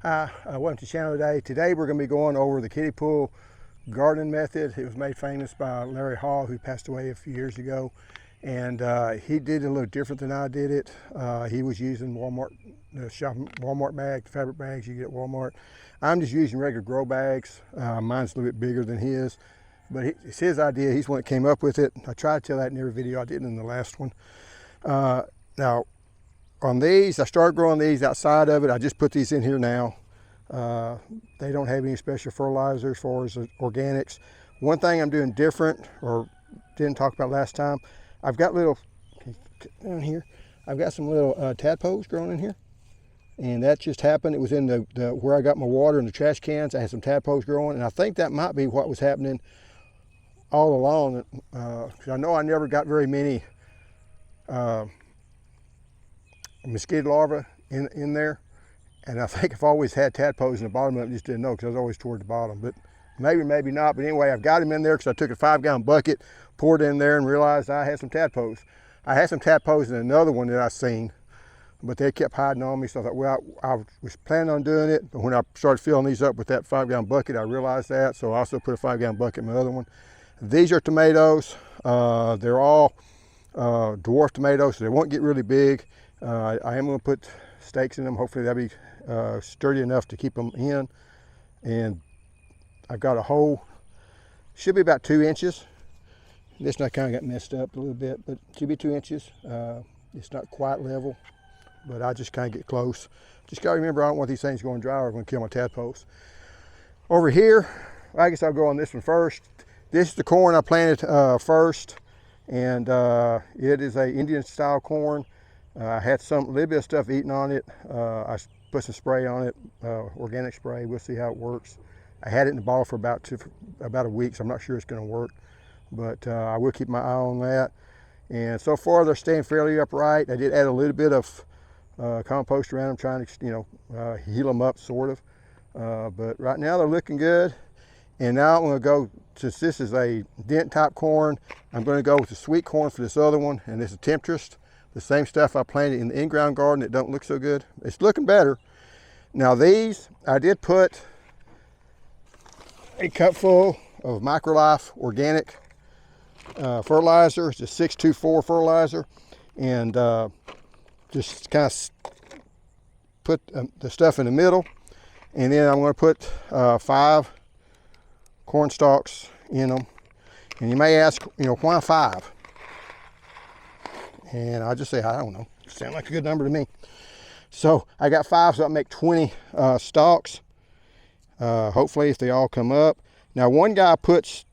Hi, welcome to the channel today. Today we're going to be going over the kiddie pool gardening method. It was made famous by Larry Hall, who passed away a few years ago. And he did it a little different than I did it. He was using Walmart bags, fabric bags you get at Walmart. I'm just using regular grow bags. Mine's a little bit bigger than his, but it's his idea. He's the one that came up with it. I try to tell that in every video. I didn't in the last one. Now, on these, I started growing these outside of it. I just put these in here now. They don't have any special fertilizer as far as organics. One thing I'm doing different, or didn't talk about last time, I've got little, down here, I've got some little tadpoles growing in here. And that just happened. It was in the where I got my water in the trash cans. I had some tadpoles growing, and I think that might be what was happening all along. Because I know I never got very many mosquito larvae in there, and I think I've always had tadpoles in the bottom of it, just didn't know because I was always toward the bottom. But maybe not. But anyway, I've got them in there because I took a 5-gallon bucket, poured it in there, and realized I had some tadpoles. I had some tadpoles in another one that I seen, but they kept hiding on me. So I thought, well, I was planning on doing it, but when I started filling these up with that 5-gallon bucket, I realized that. So I also put a 5-gallon bucket in my other one. These are tomatoes. They're all dwarf tomatoes, so they won't get really big. I am going to put stakes in them. Hopefully they'll be sturdy enough to keep them in. And I've got a hole, should be about 2 inches. This one I kind of got messed up a little bit, but it should be 2 inches. It's not quite level, but I just kind of get close. Just got to remember, I don't want these things going dry or I'm going to kill my tadpoles. Over here, I guess I'll go on this one first. This is the corn I planted first, and it is a Indian style corn. I had a little bit of stuff eaten on it. I put some spray on it, organic spray. We'll see how it works. I had it in the bottle for about a week, so I'm not sure it's going to work, but I will keep my eye on that. And so far, they're staying fairly upright. I did add a little bit of compost around them, trying to heal them up, sort of. But right now, they're looking good. And now I'm going to go, since this is a dent type corn, I'm going to go with the sweet corn for this other one, and this is temptress. The same stuff I planted in the in-ground garden that don't look so good. It's looking better. Now these, I did put a cup full of MicroLife organic fertilizer. It's a 624 fertilizer. And just kind of put the stuff in the middle. And then I'm going to put 5 corn stalks in them. And you may ask, why 5? And I'll just say, I don't know. Sound like a good number to me. So I got 5, so I'll make 20 stalks. Hopefully, if they all come up. Now, one guy puts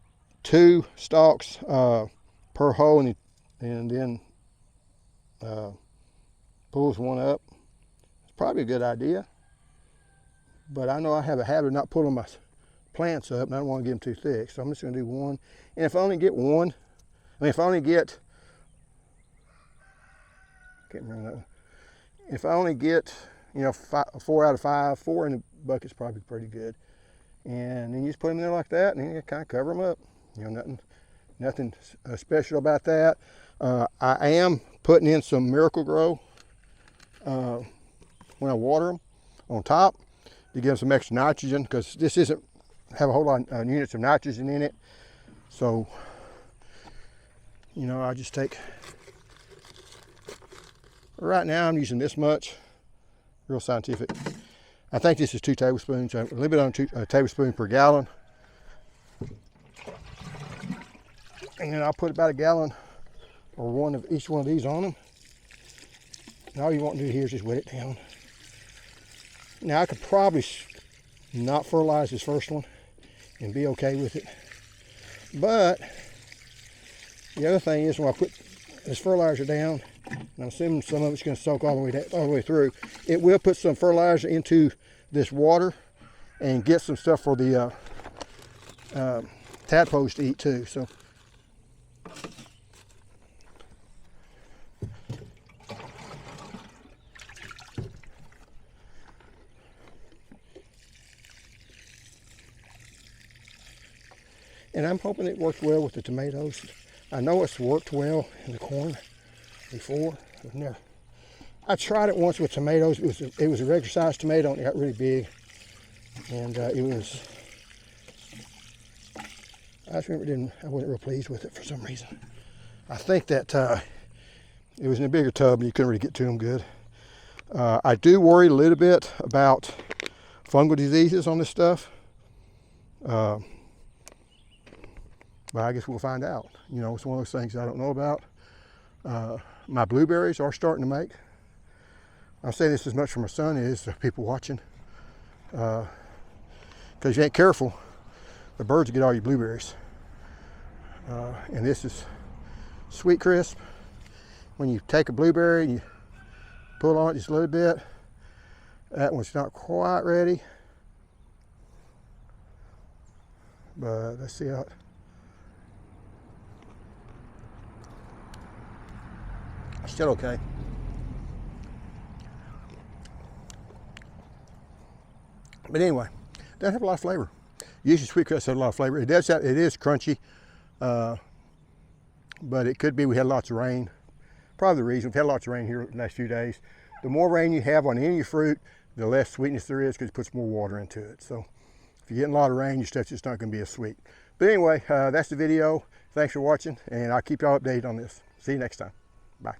2 stalks per hole, and then pulls one up. It's probably a good idea. But I know I have a habit of not pulling my plants up, and I don't want to get them too thick. So I'm just going to do one. And if I only get one, if I only get, can't remember that one. If I only get, 4 out of 5, 4 in the bucket's probably pretty good. And then you just put them in there like that, and then you kind of cover them up. Nothing special about that. I am putting in some Miracle-Gro when I water them on top to give them some extra nitrogen, because this doesn't have a whole lot of units of nitrogen in it. So, I just take, right now I'm using this much, real scientific. I think this is 2 tablespoons, a little bit on a tablespoon per gallon. And then I'll put about a gallon or one of each one of these on them. And all you want to do here is just wet it down. Now I could probably not fertilize this first one and be okay with it. But the other thing is, when I put this fertilizer down, and I'm assuming some of it's going to soak all the way through, it will put some fertilizer into this water and get some stuff for the tadpoles to eat too. So and I'm hoping it works well with the tomatoes. I know it's worked well in the corn before. I tried it once with tomatoes. It was a regular sized tomato, and it got really big. And it was, I just remember I wasn't real pleased with it for some reason. I think that it was in a bigger tub and you couldn't really get to them good. I do worry a little bit about fungal diseases on this stuff. But I guess we'll find out. You know, it's one of those things I don't know about. My blueberries are starting to make. I'll say this as much for my son as the people watching. Because you ain't careful, the birds will get all your blueberries. And this is Sweet Crisp. When you take a blueberry and you pull on it just a little bit, that one's not quite ready. But let's see how it, still okay. But anyway, it doesn't have a lot of flavor. Usually Sweet Crisp has a lot of flavor. It does have, it is crunchy, but it could be we had lots of rain. Probably the reason. We've had lots of rain here the last few days. The more rain you have on any of your fruit, the less sweetness there is because it puts more water into it. So if you're getting a lot of rain, your stuff's just not going to be as sweet. But anyway, that's the video. Thanks for watching, and I'll keep y'all updated on this. See you next time. Bye.